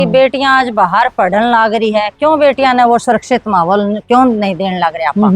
कि बेटियां आज बाहर पढ़न लाग रही है, क्यों बेटियां ने वो सुरक्षित माहौल क्यों नहीं देने लग रहे आपा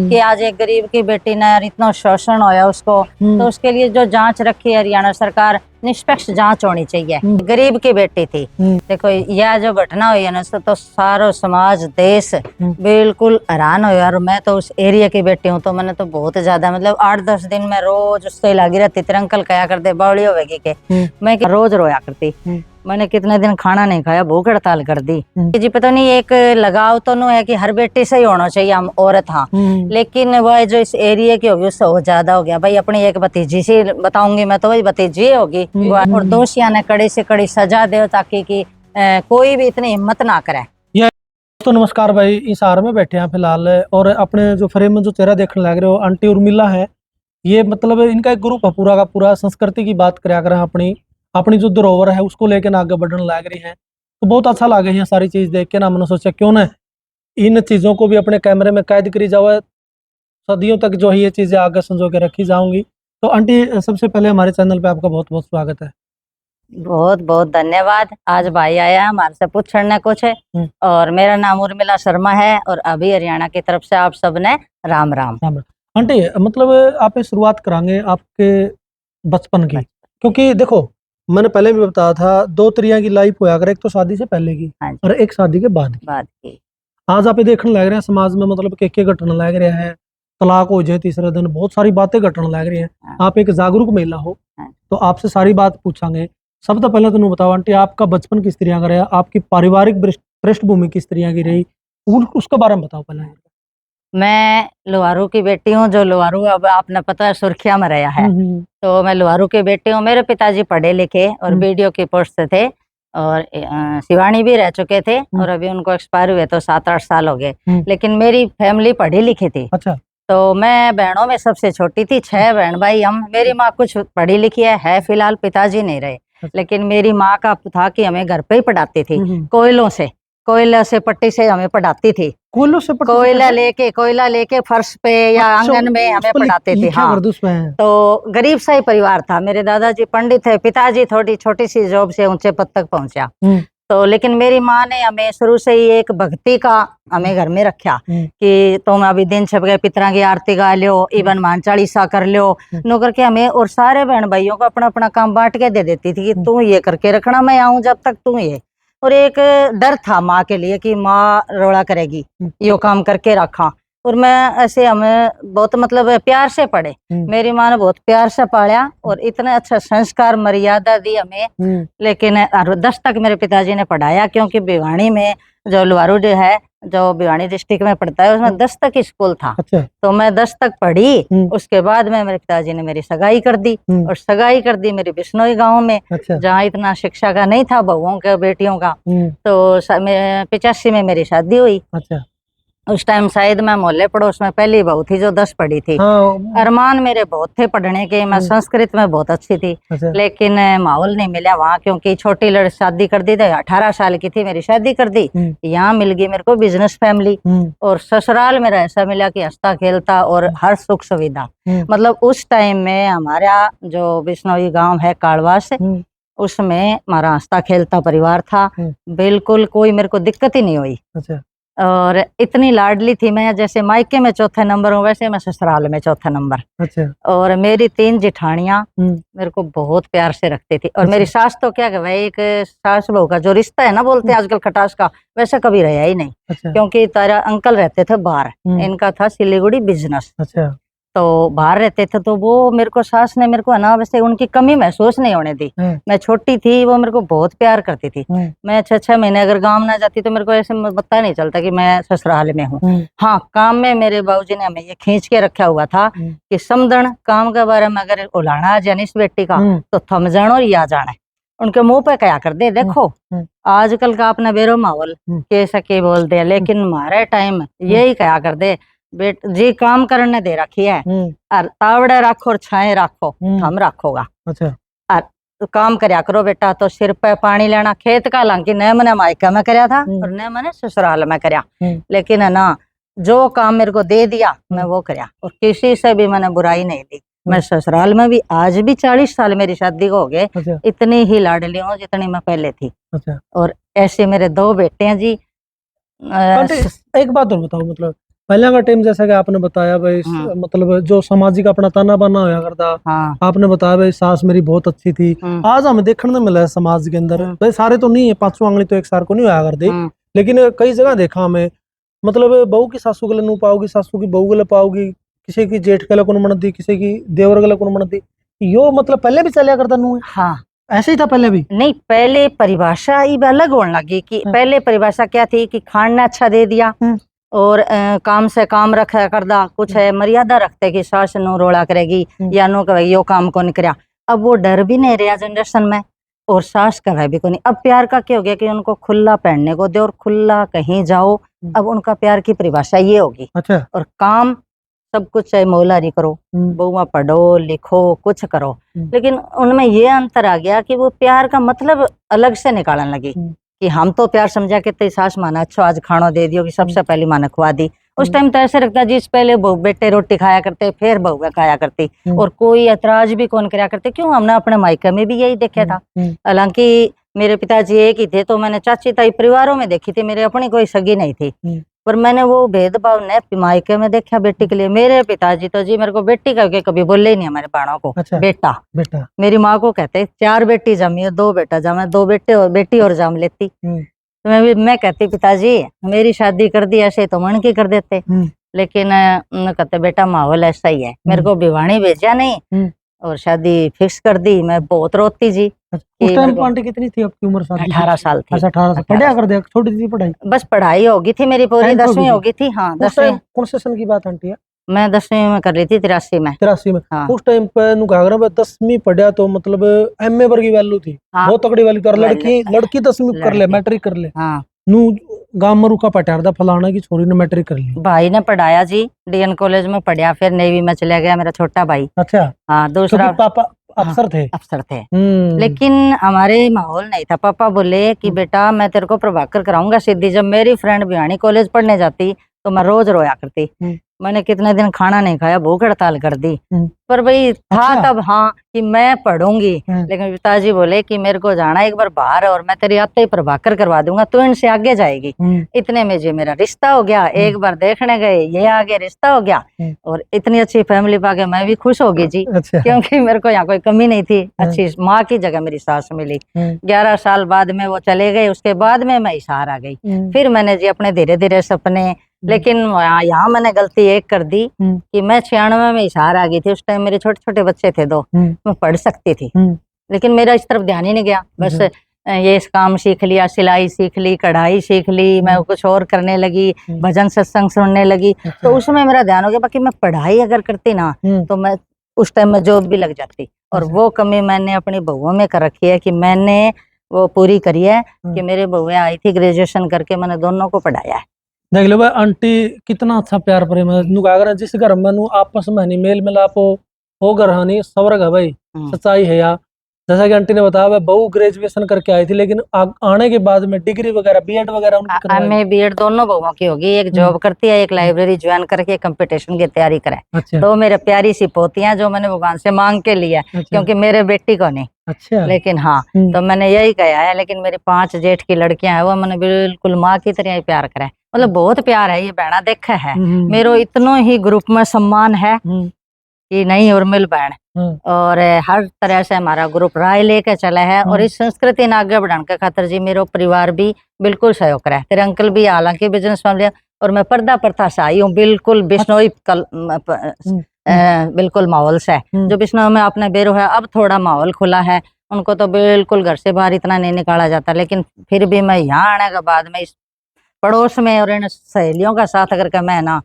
कि आज एक गरीब की बेटी ने इतना शोषण होया उसको, तो उसके लिए जो जांच रखी है हरियाणा सरकार, निष्पक्ष जांच होनी चाहिए। गरीब की बेटी थी, देखो यह जो घटना हुई है ना, तो सारो समाज देश बिल्कुल हैरान हो। और मैं तो उस एरिया की बेटी हूँ, तो मैंने तो बहुत ज्यादा मतलब 8-10 दिन में रोज उससे लगी रहती थी। अंकल कहा करते बावड़ी होगी के, मैं रोज रोया करती। मैंने कितने दिन खाना नहीं खाया, भूख हड़ताल कर दी जी। पता नहीं एक लगाव तो नहीं है कि हर बेटी से ही होना चाहिए, हम औरत हाँ, लेकिन वह जो इस एरिया की होगी उससे बहुत ज्यादा हो गया। भाई अपनी एक भतीजी से बताऊंगी मैं, तो वही भतीजी होगी, और दोषिया ने कड़ी से कड़ी सजा दे ताकि कि कोई भी इतनी हिम्मत ना करे। तो नमस्कार भाई, इस हार में बैठे हैं फिलहाल, और अपने जो फ्रेम में जो चेहरा देखने लग रहे हो आंटी उर्मिला है। ये मतलब इनका एक ग्रुप है पूरा का पूरा, संस्कृति की बात करा करें, अपनी अपनी जो धरोहर है उसको लेकर आगे बढ़ने लग रही है। तो बहुत अच्छा लगे ये सारी चीज देख के ना, मैंने सोचा क्यों ना इन चीजों को भी अपने कैमरे में कैद करी जाओ, सदियों तक जो है ये चीजें आगे संजो के रखी जाऊंगी। तो आंटी सबसे पहले हमारे चैनल पे आपका बहुत बहुत स्वागत है। बहुत बहुत धन्यवाद। आज भाई आया हमारे से पूछने कुछ है, और मेरा नाम उर्मिला शर्मा है, और अभी हरियाणा की तरफ से आप सबने राम राम। आंटी मतलब आप शुरुआत करांगे आपके बचपन की, क्योंकि देखो मैंने पहले भी बताया था, दो तरिया की लाइफ होया कर, एक तो शादी से पहले की और एक शादी के बाद की। आज आप देखने लग रहे हैं समाज में मतलब के घटना लग रहे हैं, तलाक हो जाए तीसरे दिन, बहुत सारी बातें घटने लग रही हैं। आप एक जागरूक महिला हो, तो आपसे सारी बात पूछांगे। सब तो पहले तुम बताओ आंटी, आपका बचपन किस तरह का रहा, आपकी पारिवारिक पृष्ठभूमि किस तरह की रही, उसके बारे में बताओ पहले। मैं लोहारू की बेटी हूँ, जो लोहारू अब आपने पता है सुर्खिया में रहा है, तो मैं लोहारू की बेटी हूँ। मेरे पिताजी पढ़े लिखे और बीडीओ की पोस्ट से थे, और शिवानी भी रह चुके थे, और अभी उनको एक्सपायर हुए तो 7-8 साल हो गए। लेकिन मेरी फैमिली पढ़ी लिखी थी। अच्छा। तो मैं बहनों में सबसे छोटी थी, 6 बहन भाई हम। मेरी माँ कुछ पढ़ी लिखी है फिलहाल, पिताजी नहीं रहे। लेकिन मेरी माँ का था कि हमें घर पे ही पढ़ाती थी, कोयला से पट्टी से हमें पढ़ाती थी। कोयला लेके फर्श पे या आंगन में हमें पढ़ाते थे। हाँ, तो गरीब सा ही परिवार था। मेरे दादाजी पंडित थे, पिताजी थोड़ी छोटी सी जॉब से ऊंचे पद तक पहुंचा। तो लेकिन मेरी माँ ने हमें शुरू से ही एक भक्ति का हमें घर में रखा कि तुम अभी दिन छप गए, पितरा की आरती गा लो, इवन मान चालीसा कर लो, नो करके हमें और सारे बहन भाइयों को अपना अपना काम बांट के दे देती थी कि तू ये करके रखना, मैं आऊं जब तक तू ये। और एक डर था माँ के लिए कि माँ रोड़ा करेगी, यो काम करके रखा। और मैं ऐसे हमें बहुत मतलब प्यार से पढ़े, मेरी माँ ने बहुत प्यार से पाला और इतने अच्छा संस्कार मर्यादा दी हमें। लेकिन 10 तक मेरे पिताजी ने पढ़ाया, क्योंकि भिवानी में जो लोहारू जो है, जो भिवानी डिस्ट्रिक्ट में पड़ता है, उसमें 10 तक स्कूल था। अच्छा। तो मैं 10 तक पढ़ी। उसके बाद में मेरे पिताजी ने मेरी सगाई कर दी, और सगाई कर दी मेरी बिश्नोई गांव में। अच्छा। जहाँ इतना शिक्षा का नहीं था बहुओं के बेटियों का। तो 85 में मेरी शादी हुई। अच्छा। उस टाइम शायद मैं मोहल्ले पड़ोस में पहली बहू थी जो 10 पढ़ी थी। अरमान मेरे बहुत थे पढ़ने के, मैं संस्कृत में बहुत अच्छी थी। अच्छा। लेकिन माहौल नहीं मिला वहाँ, क्योंकि छोटी लड़की शादी कर दी थी, 18 साल की थी मेरी शादी कर दी। यहाँ मिल गई मेरे को बिजनेस फैमिली, और ससुराल मेरा ऐसा मिला कि हंसता खेलता और हर सुख सुविधा। मतलब उस टाइम में हमारा जो बिश्नोई गाँव है कालवास, उसमें हमारा हंसता खेलता परिवार था, बिल्कुल कोई मेरे को दिक्कत ही नहीं हुई। अच्छा। और इतनी लाडली थी मैं, जैसे मायके में चौथे नंबर हूँ वैसे मैं ससुराल में चौथा नंबर। अच्छा। और मेरी 3 जिठानियां मेरे को बहुत प्यार से रखती थी। और अच्छा। मेरी सास तो क्या भाई, एक सास बहू का जो रिश्ता है ना बोलते हैं आजकल खटास का, वैसा कभी रहा ही नहीं। अच्छा। क्योंकि तारा अंकल रहते थे बाहर, इनका था सिलीगुड़ी बिजनेस। अच्छा। तो बाहर रहते थे, तो वो मेरे को सास ने मेरे को है ना वैसे उनकी कमी महसूस नहीं होने दी। मैं छोटी थी, वो मेरे को बहुत प्यार करती थी। मैं 6-6 महीने अगर गांव ना जाती तो मेरे को ऐसे पता नहीं चलता कि मैं ससुराल में हूँ। हाँ, काम में मेरे बाबूजी ने हमें ये खींच के रखा हुआ था कि समझण काम के बारे में अगर उलाना आ जाए इस बेटी का, तो थम जान और या जाना। उनके मुंह पे क्या कर दे, देखो आजकल का अपना बेरो माहौल कैसा के बोल दे, लेकिन हमारे टाइम यही क्या कर दे, बेट जी काम करने दे रखी है, और तावड़े रखो और छाए रखो, हम रखोगा। अच्छा। और तो काम करया करो बेटा, तो सिर पे पानी लेना खेत का, हालांकि न मैंने मायका में करया था और न मैंने ससुराल में करया, लेकिन है ना जो काम मेरे को दे दिया मैं वो करया, और किसी से भी मैंने बुराई नहीं दी। मैं ससुराल में भी आज भी 40 साल मेरी शादी को हो गए, अच्छा इतनी ही लाडली हूँ जितनी मैं पहले थी। अच्छा। और ऐसे मेरे 2 बेटे हैं जी। आंटी एक बात और बताओ, मतलब पहले का टाइम जैसा कि आपने बताया भाई, मतलब जो सामाजिक अपना ताना बाना होया करता, हाँ आपने बताया भाई सास मेरी बहुत अच्छी थी। आज हमें देखने में मिला है समाज के अंदर, भाई सारे तो नहीं है, 5वां आंगली तो एक सार को नहीं होया करते, लेकिन कई जगह देखा हमें, मतलब बहू की सासू गले नू पाओगी, सासू की बहू गले पाओगी, किसी की जेठ गले को मनती, किसी की देवर गले को मनती, यो मतलब पहले भी चलिया करता नू? हाँ ऐसे ही था पहले भी? नहीं, पहले परिभाषा ही अलग होने लगी कि पहले परिभाषा क्या थी कि खाना अच्छा दे दिया और काम से काम रखा करदा, कुछ है मर्यादा रखते कि सास नो रोड़ा करेगी या नो कहे यो काम को नहीं करया। अब वो डर भी नहीं रहा जनरेशन में, और सास कहे भी को नहीं। अब प्यार का क्या हो गया कि उनको खुला पहनने को दे और खुला कहीं जाओ, अब उनका प्यार की परिभाषा ये होगी। अच्छा। और काम सब कुछ चाहे मौलारी करो, बहुआ पढ़ो लिखो कुछ करो, लेकिन उनमें ये अंतर आ गया कि वो प्यार का मतलब अलग से निकालने लगी कि हम तो प्यार समझा के तेरी सास माना अच्छा आज खाना दे दियो कि सबसे पहले माना खुआ दी। उस टाइम तो ऐसे लगता जिस पहले बेटे रोटी खाया करते फिर बहू खाया करती और कोई ऐतराज भी कौन कराया करते, क्यों हमने अपने मायके में भी यही देखा था। हालांकि मेरे पिताजी एक ही थे तो मैंने चाची ताई परिवारों में देखी थी, मेरे अपनी कोई सगी नहीं थी, पर मैंने वो भेदभाव ने मायके में देखा बेटी के लिए। मेरे पिताजी तो जी मेरे को बेटी करके कभी बोले ही नहीं हमारे बाणों को। अच्छा, बेटा बेटा मेरी माँ को कहते 4 बेटी जमी है 2 बेटा जमा, 2 बेटे और बेटी और जम लेती। तो मैं कहती पिताजी मेरी शादी कर दी ऐसे तो मन की कर देते, लेकिन कहते बेटा माहौल ऐसा ही है, मेरे को भिवानी भेजा नहीं और शादी फिक्स कर दी। मैं बहुत रोती जी। उस टाइम आंटी कितनी थी आपकी उम्र? 18 साल थी। अच्छा 18 साल। पढ़ाया कर दिया? छोटी थी पढ़ाई? बस पढ़ाई होगी थी मेरी पूरी, 10वीं होगी थी। हाँ 10वीं। कौन से सन की बात आंटी है? मैं 10वीं में कर रही थी, 83 में। 83 में। हाँ। उस टाइम पे 10वीं पढ़िया तो मतलब एमए वर्गी वैल्यू थी। हाँ। बहुत तगड़ी वाली। कर लड़की 10वीं कर ले, मैट्रिक कर ले। हाँ। नू गांव में रुका पटार दा फलाना की छोरी ने मैट्रिक कर ली। भाई ने पढ़ाया जी, डीएन कॉलेज में पढ़ा, फिर नेवी में चला गया मेरा छोटा भाई। अच्छा। हाँ दूसरा पापा अफसर थे। अफसर थे, लेकिन हमारे माहौल नहीं था। पापा बोले कि बेटा मैं तेरे को प्रभाकर कराऊंगा सीधी। जब मेरी फ्रेंड भिवानी कॉलेज पढ़ने जाती तो मैं रोज रोया करती। मैंने कितने दिन खाना नहीं खाया, भूख हड़ताल कर दी, पर भाई था अच्छा। तब हाँ कि मैं पढ़ूंगी, लेकिन पिताजी बोले कि मेरे को जाना एक बार बाहर और मैं तेरे आते ही प्रभाकर करवा दूंगा, तो इनसे आगे जाएगी। इतने में जी मेरा रिश्ता हो गया, एक बार देखने गए, ये आगे रिश्ता हो गया और इतनी अच्छी फैमिली पाके मैं भी खुश हो गई जी। अच्छा। क्योंकि मेरे को यहाँ कोई कमी नहीं थी, अच्छी माँ की जगह मेरी सास मिली। 11 साल बाद में वो चले गए, उसके बाद में मैं इशार आ गई। फिर मैंने जी अपने धीरे धीरे सपने, लेकिन यहाँ मैंने गलती एक कर दी कि मैं 96 में इशार आ गई थी। उस टाइम मेरे छोटे छोटे बच्चे थे 2, मैं पढ़ सकती थी, लेकिन मेरा इस तरफ ध्यान ही नहीं गया। बस ये काम सीख लिया, सिलाई सीख ली, कढ़ाई सीख ली, मैं कुछ और करने लगी, भजन सत्संग सुनने लगी, तो उसमें मेरा ध्यान हो गया। बाकी मैं पढ़ाई अगर करती ना तो मैं उस टाइम में जॉब भी लग जाती। और वो कमी मैंने अपनी बहुओं में कर रखी है कि मैंने वो पूरी करी है कि मेरे बहुएं आई थी ग्रेजुएशन करके, मैंने दोनों को पढ़ाया है। देख लो भाई आंटी कितना अच्छा प्यार प्रेम है। अगर जिस घर में आपस में नहीं मेल मिलाप हो घर हनी स्वर्ग है भाई, सच्चाई है यार। जैसा कि आंटी ने बताया भाई बहू ग्रेजुएशन करके आई थी, लेकिन आने के बाद में डिग्री वगैरह बीएड वगैरह उनकी करवाई। बीएड दोनों बहुओं की होगी, एक जॉब करती है, एक लाइब्रेरी ज्वाइन करके कंपटीशन की तैयारी करे। अच्छा। 2 मेरे प्यारी सी पोतियां जो मैंने भगवान से मांग के लिया। अच्छा। क्योंकि मेरे बेटी को नहीं। अच्छा। लेकिन हाँ तो मैंने यही कहा है, लेकिन मेरी 5 जेठ की लड़कियां हैं वो मैंने बिल्कुल माँ की तरह ही प्यार करा है। मतलब बहुत प्यार है, ये बहना देखा है मेरो इतनो ही ग्रुप में सम्मान है कि नहीं उर्मिल बहन, और हर तरह से हमारा ग्रुप राय लेके चला है। और इस संस्कृति ने आगे बढ़ाने के खातिर जी मेरो परिवार भी बिल्कुल सहयोग करे। तेरे अंकल भी हालांकि बिजनेस फैमिली, और मैं पर्दा प्रथा से आई हूँ बिल्कुल बिश्नोई बिल्कुल माहौल से। जो बिश्नोई में आपने बेरो है, अब थोड़ा माहौल खुला है, उनको तो बिल्कुल घर से बाहर इतना नहीं निकाला जाता, लेकिन फिर भी मैं यहाँ आने के बाद में इस पड़ोस में और इन सहेलियों का साथ अगर के मैं ना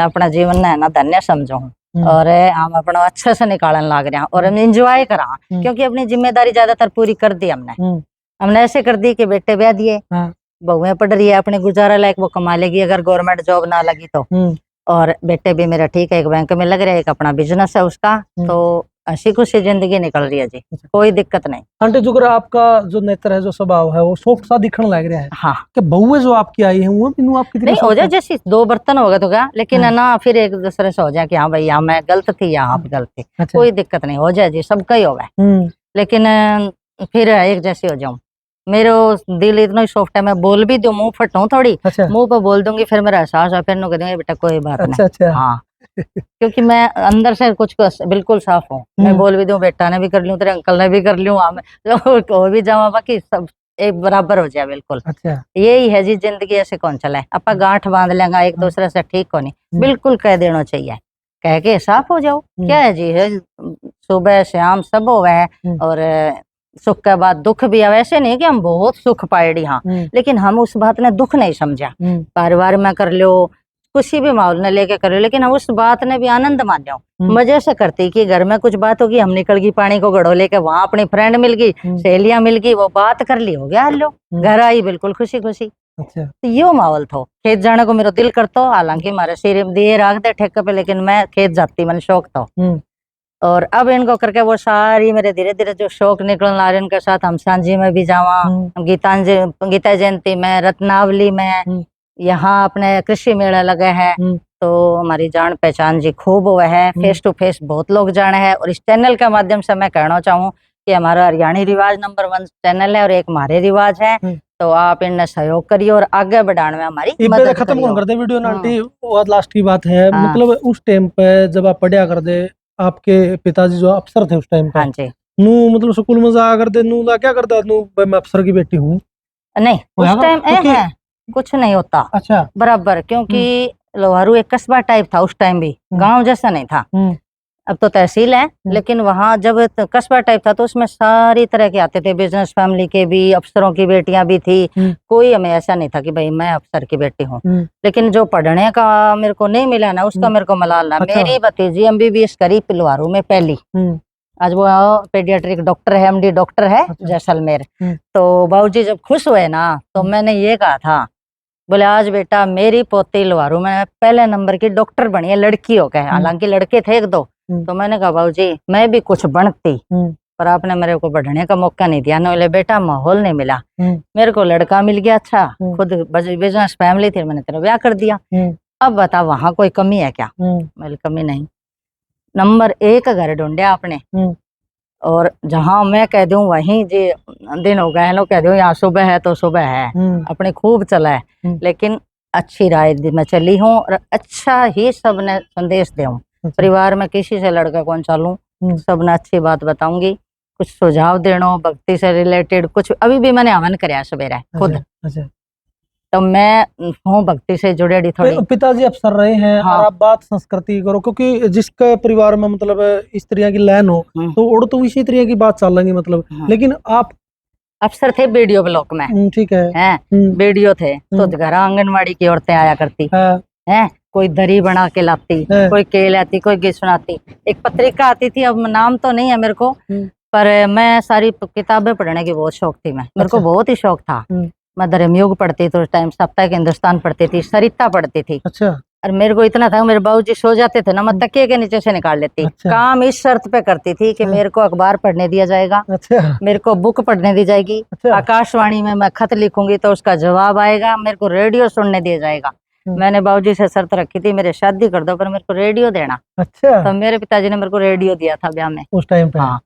अपना जीवन है ना धन्य समझो और हम अपना अच्छे से निकालने लग रहे हैं और हम इंजॉय करा, क्योंकि अपनी जिम्मेदारी ज्यादातर पूरी कर दी हमने ऐसे कर दी कि बेटे ब्याह दिए, बहुएं पढ़ रही है, अपने गुजारा लायक वो कमा लेगी अगर गवर्नमेंट जॉब ना लगी तो, और बेटे भी मेरा ठीक है, एक बैंक में लग रहा है, एक अपना बिजनेस है उसका, तो हंसी खुशी जिंदगी निकल रही है जी, कोई दिक्कत नहीं। आंटी जुगर आपका जो नेत्र है, जो स्वभाव है, वो सॉफ्ट सा दिखने लग रहा है। हाँ, कि बहुएं जो आपकी आई हैं वो इन्हों आपकी तरह नहीं हो soft जाए है? जैसे दो बर्तन हो गए तो क्या, लेकिन है ना फिर एक दूसरे से हो जाए कि हाँ भाई यहाँ मैं गलत थी या आप गलत थी, अच्छा। कोई दिक्कत नहीं, हो जाए जी, सबका ही होगा। लेकिन फिर एक जैसी हो जाऊं, मेरा दिल इतना ही सॉफ्ट है, मैं बोल भी दूं, मुंह फटाऊं थोड़ी, अच्छा मुंह पे बोल दूंगी, फिर मेरा एहसास है, फिर नु कह दूंगी बेटा कोई बात अच्छा नहीं। अच्छा। हाँ, क्योंकि मैं अंदर से कुछ बिल्कुल साफ हूँ, मैं बोल भी दूं, बेटा ने भी कर लूं, तेरे अंकल ने भी कर लूं, हाँ हो भी जाऊँ, बाकी सब एक बराबर हो जाए बिल्कुल। अच्छा यही है जी जिंदगी, ऐसे कौन चला है, अपा गांठ बांध लेंगे एक दूसरे से, ठीक को नहीं, बिल्कुल कह देना चाहिए, कह के साफ हो जाओ, क्या है जी, है सुबह शाम सब हो है, और सुख के बाद दुख भी है, वैसे नहीं कि हम बहुत सुख पाएड़ी, हाँ, लेकिन हम उस बात ने दुख नहीं समझा, परिवार में कर लो, किसी भी माहौल ने लेके कर लो, लेकिन हम उस बात ने भी आनंद मानो, मजे से करती कि घर में कुछ बात होगी, हम निकल गई पानी को घड़ो लेके, वहां अपनी फ्रेंड मिल गई, सहेलियां मिल गई, वो बात कर ली, हो गया हल्लो, घर आई बिल्कुल खुशी खुशी। अच्छा तो यो माहौल था, खेत जाने को मेरा दिल करता, हालांकि हमारे सिर दिए रख दे ठेके पे, लेकिन मैं खेत जाती, मैंने शौक था। और अब इनको करके वो सारी मेरे धीरे धीरे जो शौक निकलने आ रहे, उनके साथ हम सांझी में भी जावा, गीता जयंती में, रत्नावली में, यहाँ अपने कृषि मेला लगे है, तो हमारी जान पहचान जी खूब हुआ है, फेस टू फेस बहुत लोग जाने हैं, और इस चैनल के माध्यम से मैं कहना चाहूँ कि हमारा हरियाणी रिवाज नंबर 1 चैनल है, और एक हमारे रिवाज है, तो आप इनने सहयोग करिए और आगे बढ़ाने में हमारी मदद खत्म करिए। कर दे वीडियो ना आंटी, बहुत लास्ट की बात है, मतलब उस टाइम पे जब आप पढ़िया कर दे, आपके पिताजी जो अफसर थे उस टाइम पे, हाँ जी, नू मतलब स्कूल में जा कर दे, नू ला क्या करता, नू मैं अफसर की बेटी हूँ, नहीं उस टाइम है कुछ नहीं होता। अच्छा बराबर, क्योंकि लोहारू एक कस्बा टाइप था उस टाइम भी, गांव जैसा नहीं था, अब तो तहसील है, लेकिन वहां जब कस्बा टाइप था तो उसमें सारी तरह के आते थे, बिजनेस फैमिली के भी, अफसरों की बेटियां भी थी, कोई हमें ऐसा नहीं था कि भाई मैं अफसर की बेटी हूँ, लेकिन जो पढ़ने का मेरे को नहीं मिला ना, उसका मेरे को मलाल ना। मेरी भतीजी MBBS करी लोहारू में पहली, आज वो पेडियाट्रिक डॉक्टर है, MD डॉक्टर है जैसलमेर। तो बाबूजी जब खुश हुए ना, तो मैंने ये कहा था, बोले आज बेटा मेरी पोती लोहारू में पहले नंबर की डॉक्टर बनी है, लड़की हो गए, हालांकि लड़के थे एक दो, तो मैंने कहा बाबूजी मैं भी कुछ बनती, पर आपने मेरे को बढ़ने का मौका नहीं दिया। बोले बेटा माहौल नहीं मिला, मेरे को लड़का मिल गया, अच्छा खुद बिजनेस फैमिली थी, मैंने तेरा ब्याह कर दिया, अब बता वहां कोई कमी है क्या? मेरी कमी नहीं, नंबर 1 घर ढूंढिया आपने, और जहां मैं कह दूं वहीं जी दिन हो गए, लोग कह दूं यहाँ सुबह है तो सुबह है, अपने खूब चला है, लेकिन अच्छी राय में चली हूँ, और अच्छा ही सबने संदेश दूं, परिवार में किसी से लड़का कौन चालू, सबने अच्छी बात बताऊंगी, कुछ सुझाव देना भक्ति से रिलेटेड, कुछ अभी भी मैंने हवन कराया सवेरे खुद, तो मैं हूँ भक्ति से जुड़े थोड़ी। पिताजी अफसर रहे हैं, हाँ। और आप बात संस्कृति करो, क्योंकि जिसके परिवार में मतलब इस तरह की लाइन हो, तो उड़ तो इसी तरह की बात चल रही मतलब, लेकिन आप अफसर थे वीडियो ब्लॉक में, ठीक है, हैं वीडियो थे, तो घर आंगनवाड़ी की औरतें आया करती हैं, कोई दरी बना के लाती, कोई केल आती, कोई घी सुनाती, एक पत्रिका आती थी, अब नाम तो नहीं है मेरे को, पर मैं सारी किताबें पढ़ने की बहुत शौक थी, मेरे को बहुत ही शौक था, मैं धर्मयुग पढ़ती थी उस टाइम, साप्ताहिक हिंदुस्तान पढ़ती थी, सरिता पढ़ती थी, अच्छा, और मेरे को इतना था, मेरे बाबूजी सो जाते थे ना, मैं तकिए के नीचे से निकाल लेती, अच्छा। काम इस शर्त पे करती थी कि मेरे को अखबार पढ़ने दिया जाएगा, अच्छा, मेरे को बुक पढ़ने दी जाएगी, अच्छा। आकाशवाणी में मैं खत लिखूंगी तो उसका जवाब आएगा, मेरे को रेडियो सुनने दिया जाएगा। मैंने बाबूजी से शर्त रखी थी, मेरे शादी कर दो पर मेरे को रेडियो देना। अच्छा, तो मेरे पिताजी ने मेरे को रेडियो दिया था ब्याह में उस टाइम पे। हाँ,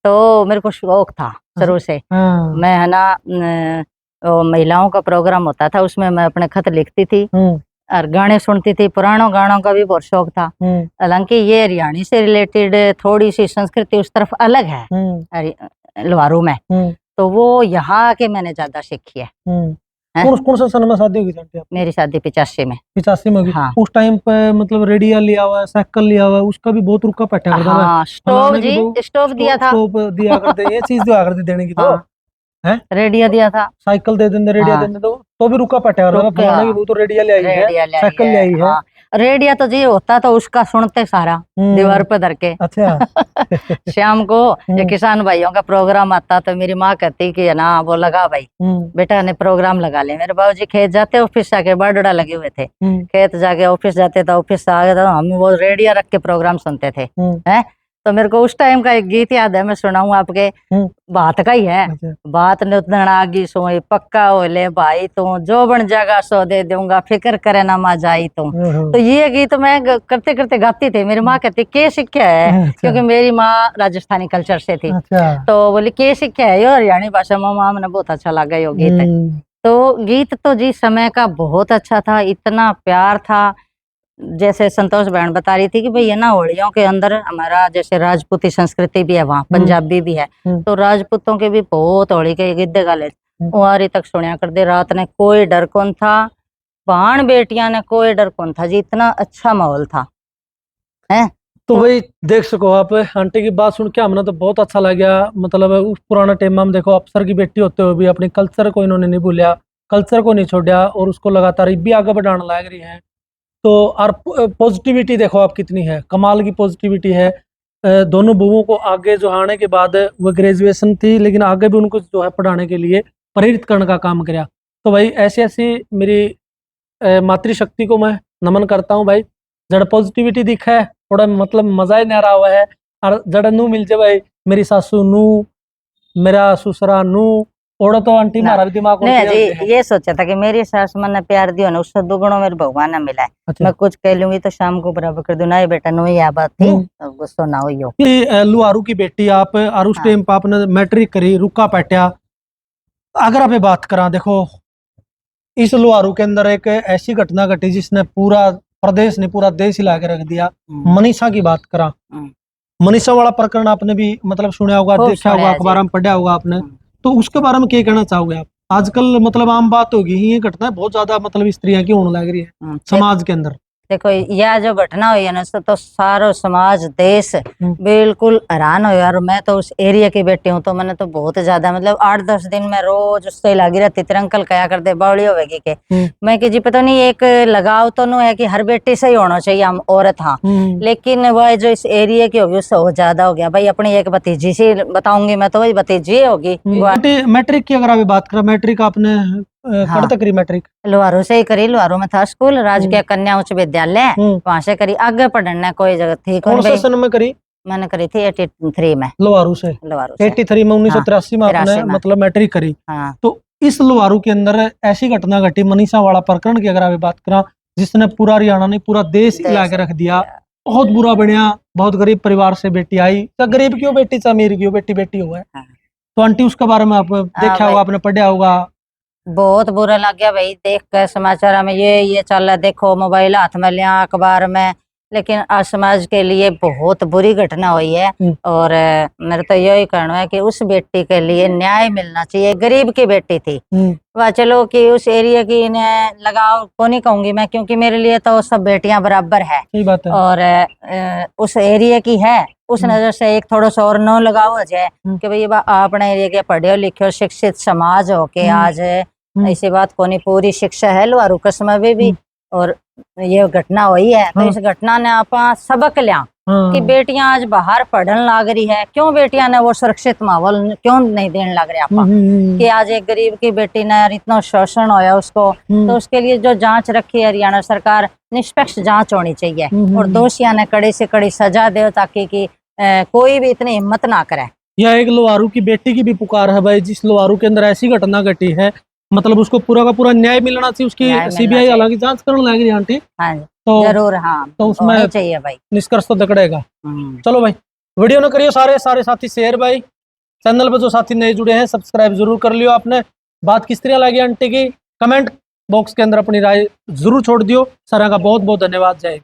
तो मेरे को शौक था शुरू से, मैं है ना महिलाओं का प्रोग्राम होता था, उसमें मैं अपने खत लिखती थी और गाने सुनती थी, पुरानों गानों का भी बहुत शौक था, हालांकि ये हरियाणी से रिलेटेड थोड़ी सी संस्कृति उस तरफ अलग है लोहारू में, तो वो यहाँ आके मैंने ज्यादा सीखी है। कौन सा सन में शादी हुई थी? मेरी शादी 85 में। 85 में हुई। हाँ। उस टाइम पे मतलब रेडिया लिया हुआ, साइकिल लिया हुआ, उसका भी बहुत रुका पट्टा करता था। हाँ, स्टोव दिया था, स्टोव दिया करते, ये चीज दिया करती देने की तो है, रेडियो दिया था, साइकिल दे देंगे, रेडिया दे देंगे, तो भी रुका पट्टा करता था, फलाने की वो तो रेडिया ले आई है, साइकिल ले आई है। रेडिया तो जी होता तो उसका सुनते सारा दीवार पे धर के। अच्छा। शाम को ये किसान भाइयों का प्रोग्राम आता तो मेरी माँ कहती कि ना वो लगा भाई बेटा ने प्रोग्राम लगा ले। मेरे बाबूजी खेत जाते, ऑफिस जाके बारडोड़ा लगे हुए थे, खेत जाके ऑफिस जाते तो ऑफिस से आ गए तो हम वो रेडियो रख के प्रोग्राम सुनते थे। हैं तो मेरे को उस टाइम का एक गीत याद है, मैं सुनाऊं आपके। बात का ही है। अच्छा। बात नगी सोई पक्का हो ले भाई, तू जो बन जाएगा सो दे दूंगा, फिक्र करे ना माँ जाई तू। तो ये गीत मैं करते करते गाती थी। मेरी माँ कहती के सीखा है, अच्छा। क्योंकि मेरी माँ राजस्थानी कल्चर से थी। अच्छा। तो बोली के सीखा है, यो हरियाणी भाषा में। माँ मैंने बहुत अच्छा लगा यो गीत। तो गीत तो जी समय का बहुत अच्छा था, इतना प्यार था। जैसे संतोष बहन बता रही थी कि भाई ये ना होलियों के अंदर हमारा जैसे राजपूती संस्कृति भी है, वहाँ पंजाबी भी है। तो राजपूतों के भी बहुत होली के गीत गाले कुंवारी तक सुनिया कर दे। रात ने कोई डर कौन था, बाण बेटियां ने कोई डर कौन था जी, इतना अच्छा माहौल था है। तो भाई देख सको आप, आंटी की बात सुन के हमने तो बहुत अच्छा लगा। मतलब उस पुराना टाइम में देखो, अफसर की बेटी होते हुए भी अपने कल्चर को इन्होंने नहीं भूलिया, कल्चर को नहीं छोड़ा और उसको लगातार भी आगे बढ़ाने लग रही है। तो और पॉजिटिविटी देखो आप कितनी है, कमाल की पॉजिटिविटी है। दोनों बुओं को आगे जो आने के बाद वो ग्रेजुएशन थी, लेकिन आगे भी उनको जो है पढ़ाने के लिए प्रेरित करने का काम किया। तो भाई ऐसी ऐसी मेरी मातृशक्ति को मैं नमन करता हूँ भाई। जड़ पॉजिटिविटी दिखा है, थोड़ा मतलब मजा ही नहीं रहा हुआ है। और जड़ नू मिल जाए भाई, मेरी सासू नू, मेरा ससुरा नू, ओड़ा तो आंटी मारा भी दिमाग नहीं जी, ये सोचा था कि मेरी सास मन प्यार दियो ना, उससे दुगुना मेरे भगवान ने मिला है। अच्छा। मैं कुछ कह लूंगी तो शाम को बराबर कर दूं ना, ये बेटा नो ये बात थी, गुस्सा ना हो। लुहारू की बेटी आप, और उस टाइम पर आपने मैट्रिक करी, रुका पैटिया। अगर आप बात करा, देखो इस लुहारू के अंदर एक ऐसी घटना घटी जिसने पूरा प्रदेश ने, पूरा देश हिला के रख दिया। मनीषा की बात करा, मनीषा वाला प्रकरण आपने भी मतलब सुना होगा, देखा होगा, अखबार में पढ़ा होगा आपने। तो उसके बारे में क्या कहना चाहोगे आप? आजकल मतलब आम बात होगी, ये घटना बहुत ज्यादा मतलब स्त्रियां की होने लग रही है समाज के अंदर। देखो यह जो घटना हुई है ना, तो सारो समाज देश बिल्कुल हैरान हो। और मैं तो उस एरिया की बेटी हूँ, तो मैंने तो बहुत ज्यादा मतलब 8-10 दिन में रोज उससे लगी रहती थी। अंकल कया करते बावड़ी होगी के मैं कि जी पता नहीं, एक लगाव तो नहीं है कि हर बेटी से ही होना चाहिए, हम औरत हाँ, लेकिन वह जो इस एरिया की होगी उससे बहुत ज्यादा हो गया भाई। अपनी एक भतीजी से बताऊंगी मैं, तो वही भतीजी होगी। मैट्रिक की अगर आप बात करें, मैट्रिक आपने कहाँ तक करी? मैट्रिक लोहारू से ही करी। लोहारू में था स्कूल, राजकीय कन्या उच्च विद्यालय, वहां से करी। आगे पढ़ने कोई जगह थी कौन से सन में करी? मैंने करी थी 83 में, लोहारू से। 83 में 1983 में आपने मतलब मैट्रिक करी। तो इस लोहारू के अंदर ऐसी घटना घटी, मनीषा वाला प्रकरण की अगर आप बात करा, जिसने पूरा हरियाणा ने, पूरा देश हिला के रख दिया। बहुत बुरा बनया, बहुत गरीब परिवार से बेटी आई, तो गरीब क्यों बेटी से अमीर क्यों, बेटी बेटी हुआ। तो आंटी उसके बारे में आप देखा होगा, आपने पढ़ा होगा। बहुत बुरा लग गया भाई देख कर समाचार में, ये चल रहा, देखो मोबाइल हाथ में लिया, अखबार में। लेकिन आज समाज के लिए बहुत बुरी घटना हुई है। और मेरा तो यही कहना है कि उस बेटी के लिए न्याय मिलना चाहिए। गरीब की बेटी थी वह, चलो कि उस एरिया की लगाव को नहीं कहूंगी मैं, क्योंकि मेरे लिए तो सब बेटियां बराबर है। बात है। और उस एरिया की है, उस नजर से एक थोड़ा सा और न लगाव हो जाए कि भाई अपने एरिया के पढ़े लिखे शिक्षित समाज हो के आज ऐसी बात को नहीं, पूरी शिक्षा है लोहारू कस्बे में भी। और ये घटना हुई है, तो इस घटना ने आप सबक लिया कि बेटियां आज बाहर पढ़ने लग रही है। क्यों बेटियां ने वो सुरक्षित माहौल क्यों नहीं देने लग रहे आप कि आज एक गरीब की बेटी ने इतना शोषण होया उसको। तो उसके लिए जो जांच रखी है हरियाणा सरकार, निष्पक्ष जांच होनी चाहिए और दोषियों ने कड़ी से कड़ी सजा दे, ताकि कि कोई भी इतनी हिम्मत ना करे। यह एक लोहारू की बेटी की भी पुकार है भाई, जिस लोहारू के अंदर ऐसी घटना घटी है, मतलब उसको पूरा का पूरा न्याय मिलना चाहिए। उसकी सीबीआई हालांकि जांच करने लगी आंटी। हाँ तो जरूर, हाँ तो उसमें चाहिए भाई, निष्कर्ष तो दकड़ेगा। चलो भाई, वीडियो न करियो सारे साथी शेयर भाई। चैनल पर जो साथी नए जुड़े हैं सब्सक्राइब जरूर कर लियो। आपने बात किस तरह लगी आंटी की, कमेंट बॉक्स के अंदर अपनी राय जरूर छोड़ दियो। सारा का बहुत बहुत धन्यवाद। जय